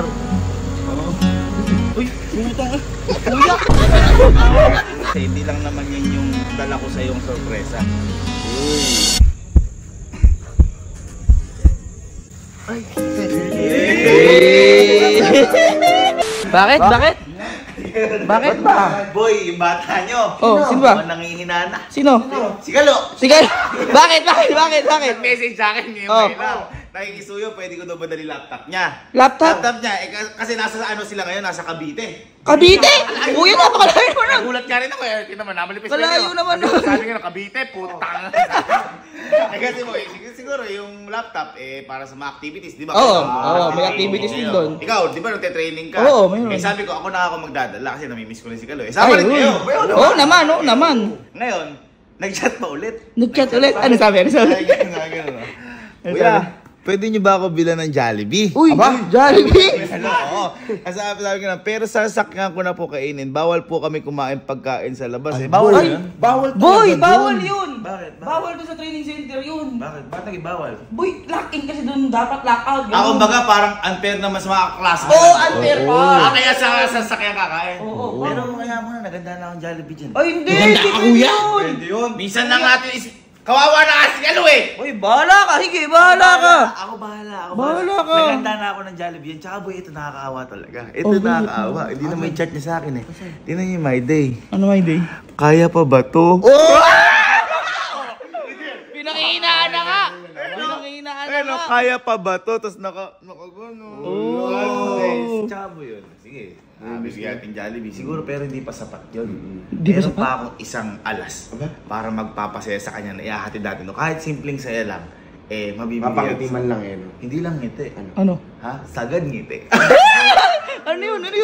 par. Uy, bumutang ah. Kuya! Hindi lang naman yun yung dala ko sa yung sorpresa. Uy. Ay. Bakit? Bakit? Bakit ba? Boy, yung bata nyo. Oh, sino ba? Nangihinana. Sino? Si Kalo. Sige! Bakit? Bakit? Message sa akin yung Oh. mail lang. Nakikisuyo, pwede ko daw ba dali laptop niya? Laptop? Laptop niya, kasi nasa ano sila ngayon, nasa Cavite. Cavite? Kuya, napakalayo mo na! Nagulat ka rin ako eh. Tingnan mo, namalipis Kalayo naman. Sabi nga, Cavite, putang. Kasi boy, siguro yung laptop para sa mga activities, di ba? Oo, may activities din doon. Ikaw, di ba nagte-training ka? Oo, mayroon. Sabi ko, ako na ako magdadala kasi namimiss ko rin si Kalo. Sama rin kayo. Oo naman. Ngayon, nag-chat pa ulit. Nag-chat ulit? Ano sabi? Kuya, pwede nyo ba ako bilan ng Jollibee? Uy, Jollibee! Oo. Kasi sabi ko na, pero sasakyan ko na po kainin. Bawal po kami kumain pagkain sa labas eh. Bawal yun? Bawal Boy, bawal yun! Bakit? Bawal doon sa training center yun. Bakit? Bakit naging bawal? Boy, lock-in kasi doon dapat lock-out. Ako baga parang unfair naman sa mga klase. Oo, unfair pa! Kaya sa sasakyan kakain. Oo. Pero kaya mo na, naganda na akong Jollibee dyan. Ay, hindi! Hindi yun! Pwede yun. Minsan lang natin kawawa na kasi Kalo eh. Uy, bahala ka! Sige, bahala ka! Ako bahala. Bahala ka. Naganda na ako ng Jollibee yan. Tsaka boy, ito nakakaawa talaga. Ito nakakaawa. Hindi na may chat niya sa akin eh. Tingnan niyo yung my day. Ano my day? Kaya pa ba to? Pinangihinaan na nga! Pinangihinaan na nga! Kaya pa ba to? Tapos nakagano. Tsaka mo yun. Sige. Bibigyan natin Jollibee. Siguro pero hindi pa sapat yun. Meron pa akong isang alas para magpapasaya sa kanya na ihahatid natin. No? Kahit simpleng saya lang, mabibigyan. Mapakiti man lang eh. No? Hindi lang ngiti. Ano? Ha? Sagad ngiti. Ano yun? Ano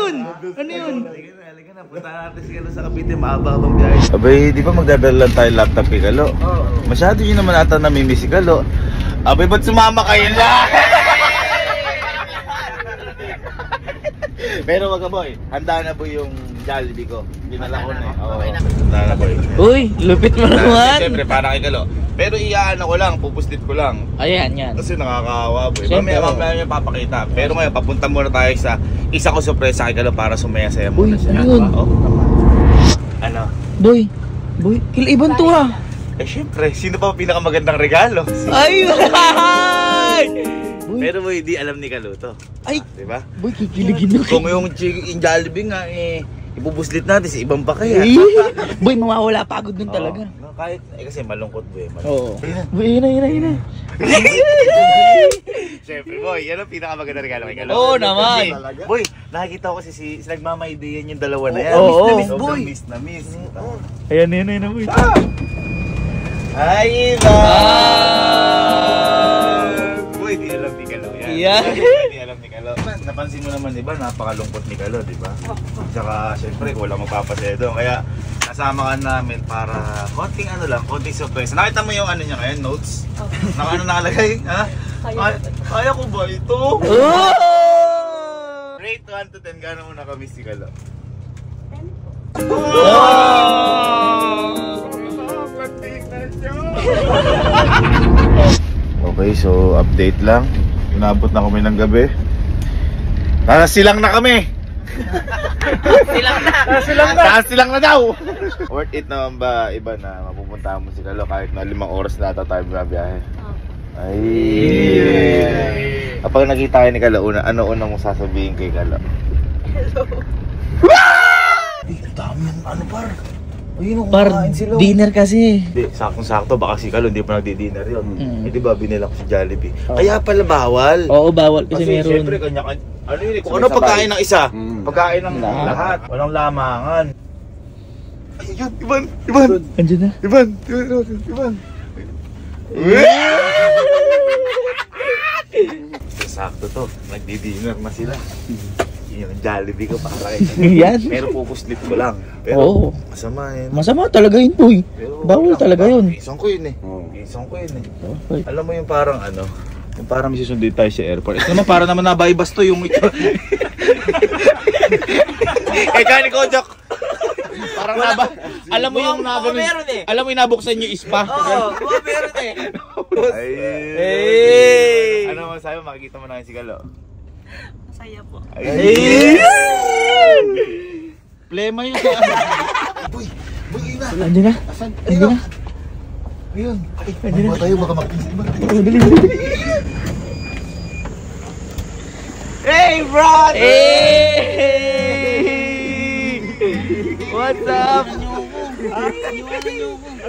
yun? Halika na. Punta natin si Kalo sa Cavite. Mahaba-habang biyahe. Abay, di ba magdadala lang tayo laptop kay Kalo? Masyado yun naman ata namimiss si Kalo. Abay, ba't sumama kayo lang? Pero wag ka boy, handa na po yung Jollibee ko. Dinala ko na eh. Okay na. Handa na boy. Uy, lupit mo naman! Siyempre, para kay Kalo. Pero iyaano ko lang, pupuslit ko lang. Ayan, yan. Kasi nakakaawa boy. Siyempre, Mamaya niya papakita. Pero ngayon, papunta muna tayo sa isa ko sorpresa kay Kalo para sumaya-saya muna Uy, siya. ano yun? Ano? Boy, kilibang to ha. Syempre, sino pa pinakamagandang regalo? Ay! Pero boy, di alam ni Kalo to. Ay! Diba? Boy, kikiligin Kung yung Jollibee nga ibubuslit natin sa ibang bakaya. Boy, mawawala pagod nun talaga. Kahit, kasi malungkot boy. Oo. Boy, yun. Siyempre boy, yan ang pinakamaganda regalo kay Kalo. Oo naman. Boy, nakikita ko kasi si nagmamaideyan yung dalawa na yan. Oo. Miss na miss. Ayan, boy. Ay, iba! Boy, di alam ni Kalo yan. Yeah. Di alam ni Kalo. Napansin mo naman, diba? Napakalungkot ni Kalo, diba? Tsaka, syempre, wala magpapasaya doon. Kaya, kasama ka namin para konting konting surprise. Nakita mo yung ano niya ngayon, notes? Ano nakalagay? Ha? Kaya ko ba ito? Rate 1 to 10, gano'n mo nakamiss si Kalo? 10 po. Okay, so update lang. Inabot na kami ng gabi. Silang na kami! Silang na daw! Worth it naman ba iba na mapupuntahan mo si Kalo kahit na 5 oras na ata tayo biyahe? Ay! Kapag nakita kayo ni Kalo, ano mong sasabihin kay Kalo? Hello! Ang dami yung ano par? Ayun, Dinner kasi. Hindi, saktong-sakto. Baka si Kalo hindi pa nagdi-dinner yun. Diba, binila ko si Jollibee. Kaya pala bawal. Oo, bawal kasi meron. Siyempre, kanya-kanya. Ano yun? Kung ano pagkain ng isa, pagkain ng lahat. Walang lamangan. Ayun, Iban! Andiyan na. Iban! Sakto to. Nagdi-dinner na sila. Yung Jollibee ko para kay Yan. Pero pupuslit ko lang. Pero masama yun. Masama talaga yun, boy. Bawal talaga yun. Isang ko yun eh. Alam mo yung parang yung parang may susundin tayo sa airport. Ito naman para naman nabaybas to yung ito. Kani ko, Jok. Parang alam mo yung alam mo yung nabuksan yung ispa. Oo, meron eh. Ay. Ano mo sa'yo, makikita mo na si Kalo? Saya po. Plema yun sa Boy, ina. Andi na. Asan? Andi na. Ayun. Baka tayo, baka makisip ba? Dali. Hey, brother! Hey! What's up? Ano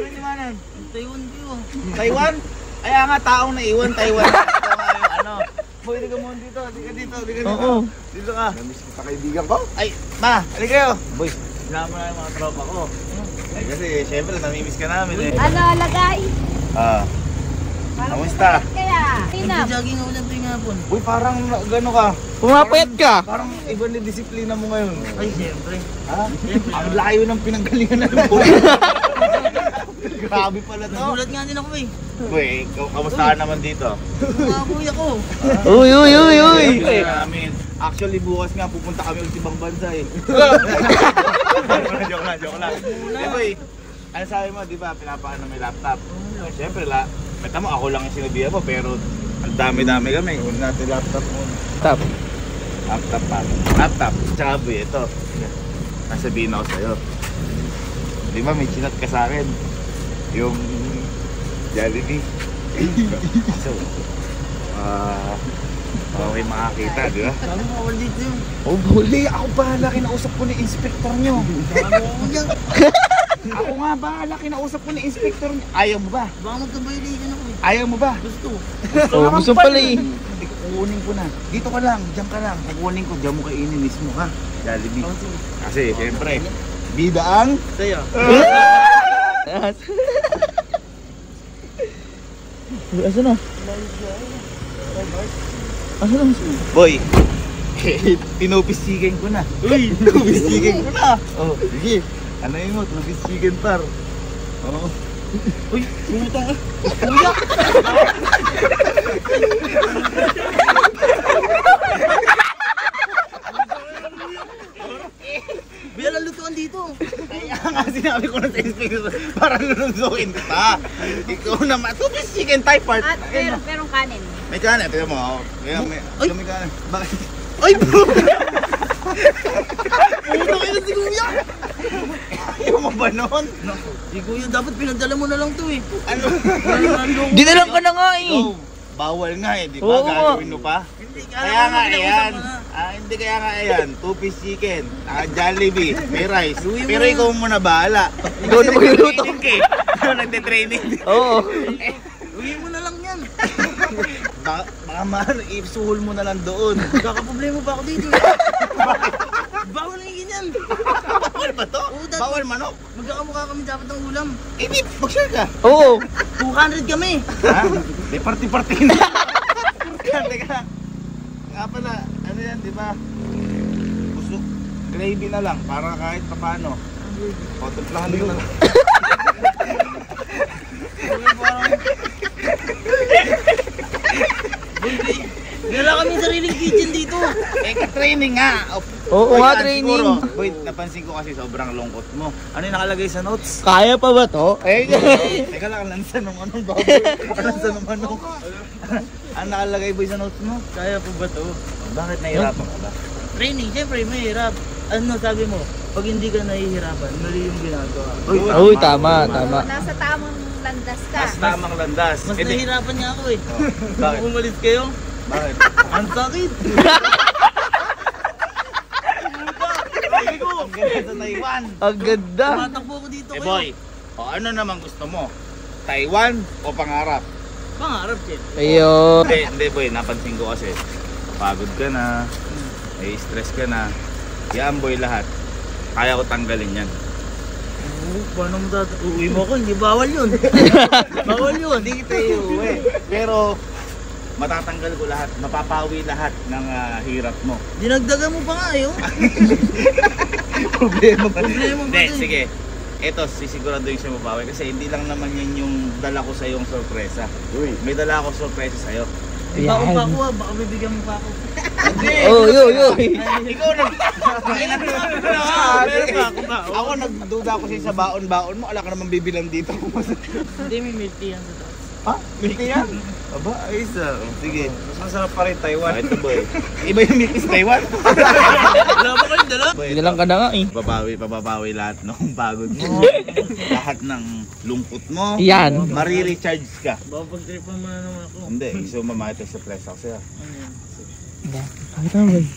iwanan? Taiwan view. Taiwan? Kaya nga, taong naiwan, Taiwan. Ito nga yung ano. Boy, di ka muna dito. Di ka dito. Oo. Dito ka. Namiss kita kaibigan ko. Ay, ma, halika kayo. Boy, sinama na yung mga tropa ko. Ay, kasi, syempre, namimiss ka namin eh. Ano, lagay? Kamusta? Kaya, sinap. Nagja-jogging ako dyan tuwing hapon. Uy, parang gano'n ka. Pumapayat ka. Parang iba ni disiplina mo ngayon. Ay, siyempre. Ha? Ang layo ng pinanggalingan ng boy. Grabe pala to. Nagulat nga din ako eh. Uy, kamusta ka naman dito? Mga kuya ko. Uy. Ay, namin. Actually, bukas nga pupunta kami ulit ibang bansa eh. Joke lang. Eh boy, ano sabi mo, di ba, pinapaano may laptop? Siyempre, meta mo, ako lang yung sinabihan mo, pero ang dami-dami kami. Huwag natin laptop muna. Tap. Laptop. Tsaka boy, ito. Nasabihin ako sa'yo. Di ba, may chinat ka sa akin. Yung Jollibee. So, okay makakita, di ba? Sabi mo, all dito yun. Oh, huli! Ako bahala, kinausap ko ni inspector nyo. Ako nga bahala, kinausap ko ni inspector nyo. Ayaw mo ba? Baka magka-violation ako eh. Ayaw mo ba? Gusto. Oh, gusto pala eh. Hindi, kukunin ko na. Dito ka lang, diyan ka lang. Kukunin ko, diyan mo kainin mismo ha. Jollibee. Kasi, siyempre, bida ang... Saya. Asa na? Asa na? Boy, tinupis-chicken ko na. Uy, tinupis-chicken ko na. Oh, sige. Ano yun mo, tinupis-chicken par. Oo. Uy, bumutang ah. Kuya. Bilang lutuan dito. Kaya nga sinabi ko na sa inspector, parang nununsukin kita. Ikaw naman, tinupis-chicken type part. At merong kanin. May kanan, tignan mo. Oh. Kaya may kanan. Bakit? Ay, bro! Putang ina si Kuya! Ayaw mo ba nun? Si Kuya, dapat pinagdala mo na lang to eh. Ano? Dinalang ka na nga eh. Oh, bawal nga eh, di ba? Oo. Gagawin mo pa? Hindi, Kaya nga ayan. Hindi kaya nga ayan. 2-piece chicken, Jollibee, may rice. Pero ikaw muna bahala. Ikaw na magluluto. Nagtitraining ka eh. Ikaw nagtitraining. Oo. Uwi mo na lang yan. Baka maano, isuhol mo na lang doon. Kakaproblema pa ako dito eh. Bawal ang ganyan. Bawal ba to? Oo, dati- Bawal manok? Magkakamukha kami dapat ng ulam. Eh di, mag-share ka. Oo. 200 kami. Ha? Di party-party na. Teka. Nga pala, ano yan, di ba? Gusto, gravy na lang, para kahit paano. Contemplahan mo na lang. Wala kami sariling kitchen dito. Eh, ka-training nga. Oo Boy, nga, yan, training. Siguro. Boy, napansin ko kasi sobrang lungkot mo. Ano yung nakalagay sa notes? Kaya pa ba to? Eh. Teka lang, lansa ng anong baboy. Lansa ng manok. Ano nakalagay boy sa notes mo? Kaya po ba to? Bakit nahihirapan ka ba? Training, siyempre mahirap. Ano sabi mo? Pag hindi ka nahihirapan, mali yung ginagawa. Uy, tama. Nasa tamang landas ka. Mas tamang landas. Mas Eh, di- nahihirapan nga ako eh. Bakit? Kung umalis kayo, Bakit? ang sakit. Ang ganda sa Taiwan. Ang ganda. Tumatakbo ako dito Eh kayo. boy, o ano naman gusto mo? Taiwan o pangarap? Pangarap siyempre. Ayun. Hindi boy, napansin ko kasi pagod ka na, may stress ka na. Yan boy lahat. Kaya ko tanggalin yan. Paano mo uwi mo ako? Hindi bawal yun. Bawal yun. Hindi kita iuwi. Pero matatanggal ko lahat, mapapawi lahat ng hirap mo. Dinagdagan mo pa nga eh. Oh. Problema ba? Problema ba Hindi, to eh? sige. Ito, sisiguraduhin siya mapawi kasi hindi lang naman yan yung dala ko sa yung sorpresa. May dala ako sorpresa sa'yo. Baka pa ako ah, baka bibigyan mo pa ako. Oh, yo. Ikaw nag... Meron pa ako ba? Ako nagduda ako sa baon-baon mo, ala ka naman bibilang dito. Hindi, may milk tea yan sa taas. Ha? Milky yan? Aba, ayos ah. Sige. Mas masarap pa rin Taiwan. Ito boy. Iba yung milky sa Taiwan. Wala ba kayong dala? Dalang ka na nga eh. Pababawi lahat ng pagod mo. Lahat ng lungkot mo. Yan. Marirecharge ka. Baka pag-tripan mo na naman ako. Hindi, gusto mo mamatay sa flex ako sa'yo. Bakit naman?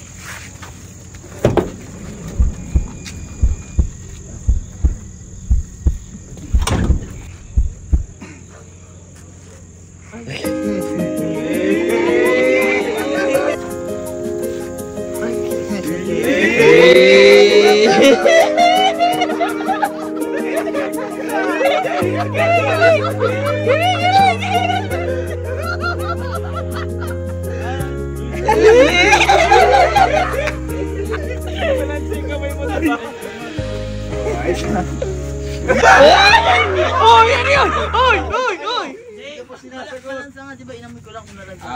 Oh, yan yun! Oy! Oy! Oy! Hindi, kapag sinasakbalan sa nga, di ba inamoy ko lang kung nalagyan.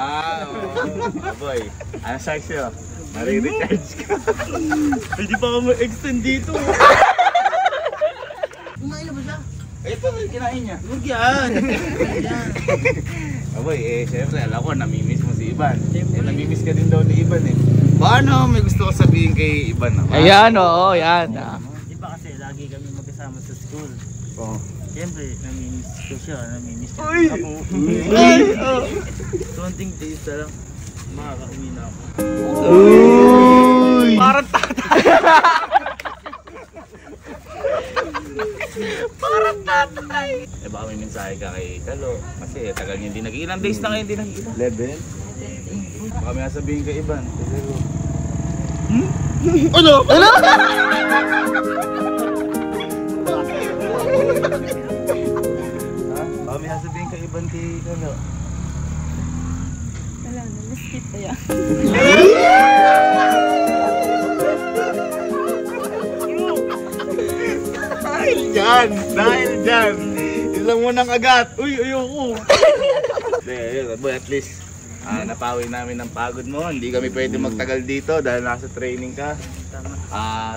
Boy. Ano sa'yo sa'yo? Marirecharge ka. Pwede pa ako mag-extend dito. Kumain na ba siya? Ito, kinain niya. Huwag yan. Yan. Boy, syempre, alam ko, namimiss mo si Ivan. Namimiss ka din daw ni Ivan eh. Paano may gusto ko sabihin kay Ivan naman? Ayan, oo, yan. Di ba kasi lagi kami magkasama sa school. Oo. Siyempre, namimiss ko siya, namimiss ko Uy! ako. Ay! Oh. Konting taste na lang, makakauwi na ako. Uy! Parang tatay. Parang tatay. Eh baka may mensahe ka kay Kalo. Kasi tagal niya hindi nag-ilang days na ngayon hindi nag-ilang. 11? Baka may sabihin kay Ivan. Ano? Ano? Ha? Baka may sabihin kay Ivan kay Kalo. Wala na, na-skip pa yan. Dahil dyan. Ilang mo nang agad. Uy, ayoko. Ayun, boy, at least napawi namin ng pagod mo. Hindi kami pwede magtagal dito dahil nasa training ka. Tama.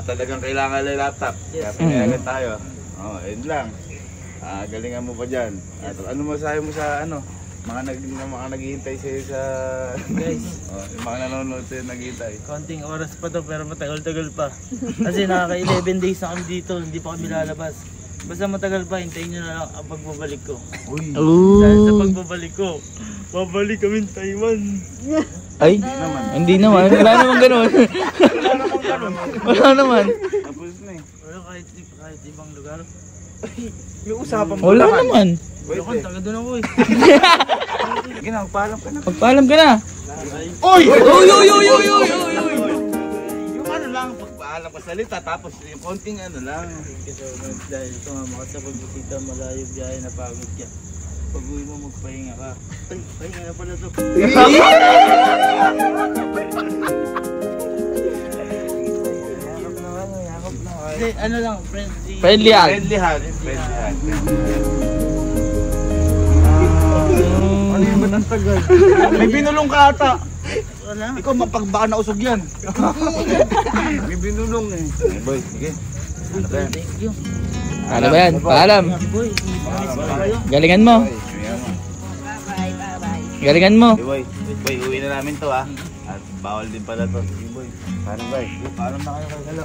Talagang kailangan ng laptop. Kaya pinayagan tayo. Ayun lang. Galingan mo pa dyan. At ano masahe mo sa mga naghihintay sa'yo sa Guys, yung mga nanonood sa'yo naghihintay. konting oras pa to pero matagal-tagal pa. Kasi nakaka-11 days na kami dito, hindi pa kami lalabas. Basta matagal pa, hintayin nyo na lang ang pagbabalik ko. Uy! Dahil sa Ooh. pagbabalik ko, babalik kami ng Taiwan. Ay, hindi naman. Wala naman ganun. Wala naman. Tapos na eh. Wala kahit ibang lugar. May usapan mo Wala naman. Wala kang taga doon ako eh. Sige na, magpaalam ka na. Magpaalam ka na. Uy! Uy, uy, uy, uy, uy, uy. Yung lang, pagpaalam ka salita, tapos yung konting lang. Thank you so much dahil sumama ka sa pagbisita, malayo biyahe, napagod ka. Pag uwi mo magpahinga ka. Ay, pahinga na pala to. Yakap na nga, yakap na. Hindi, ano lang, friendly. Friendly hug. Friendly hug. Friendly hug. Ano yung ba't ang tagal? May binulong ka ata. Wala. Ikaw mapagbaka na usog yan. May binulong eh. Boy, sige. Ano ba yan? Thank you. Ano ba yan? Paalam. Boy, miss ko kayo. Galingan mo. Bye-bye, bye-bye. Galingan mo. Hey, boy. Boy, uwi na namin to At bawal din pala to. Sige boy. Paano boy? Paalam na kayo kay Galo.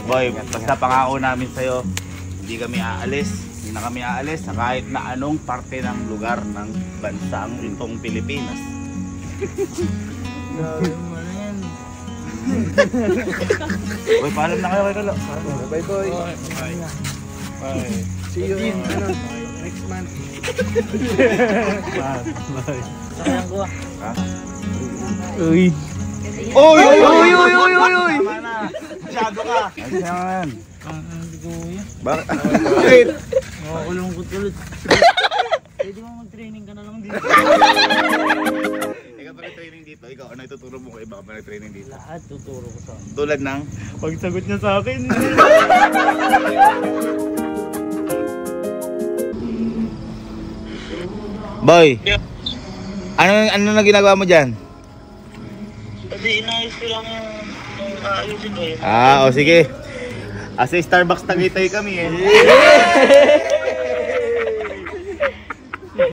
Boy, basta pangako namin sa'yo, hindi kami aalis. Hindi na kami aalis sa kahit na anong parte ng lugar ng bansang itong Pilipinas. Grabe mo na yan. Boy, paalam na kayo kay Galo. Bye boy. Bye. See you next month. Sayang ko ah. Ha? Uy. Oy! Uy, uy, uy, uy, uy, uy. Tama na. Masyado ka. Ayan. Hindi ko yan. Bakit? Makakulong ko tuloy. Pwede mo mag-training ka na lang dito. Ikaw pa nag-training dito. Ikaw, ano ituturo mo kay iba ka pa nag-training dito? Lahat tuturo ko sa akin. Tulad ng? Pagsagot niya sa akin. Boy! Ano na ginagawa mo dyan? Kasi inayos ko lang yung ayusin ko eh. O sige. Sa Starbucks Tagaytay kami eh.